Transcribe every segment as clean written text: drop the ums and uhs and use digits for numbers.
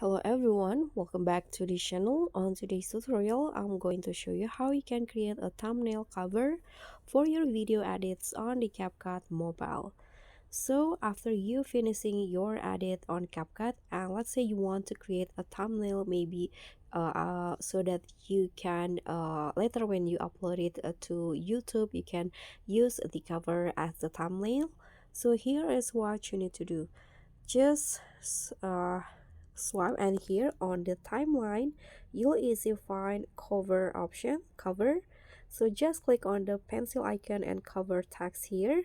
Hello everyone, welcome back to the channel. On today's tutorial, I'm going to show you how you can create a thumbnail cover for your video edits on the CapCut mobile. So after you finishing your edit on CapCut, and let's say you want to create a thumbnail maybe so that you can later when you upload it to YouTube, you can use the cover as the thumbnail. So here is what you need to do. Just swipe, and here on the timeline you'll easily find cover. So just click on the pencil icon and cover text here,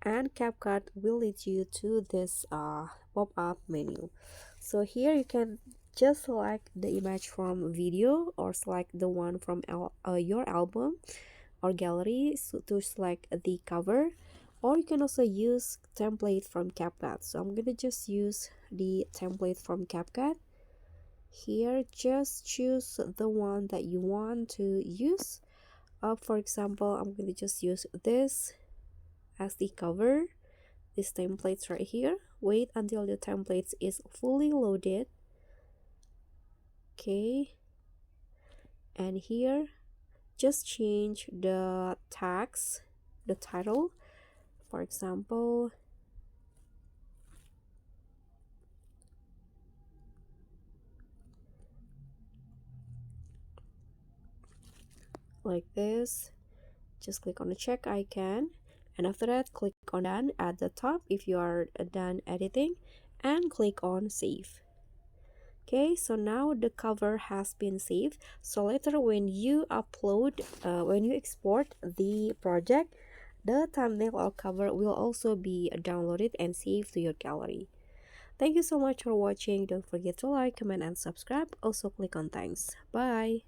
and CapCut will lead you to this pop-up menu. So here you can just select the image from video or select the one from your album or gallery to select the cover, or you can also use template from CapCut. So I'm gonna just use the template from CapCut. Here just choose the one that you want to use. For example, I'm gonna just use this as the cover, this templates right here. Wait until the templates is fully loaded. Okay, and here just change the text, the title. For example, like this. Just click on the check icon, and after that click on done at the top if you are done editing, and click on save. Okay, so now the cover has been saved. So later when you when you export the project, the thumbnail or cover will also be downloaded and saved to your gallery. Thank you so much for watching. Don't forget to like, comment, and subscribe. Also click on thanks. Bye.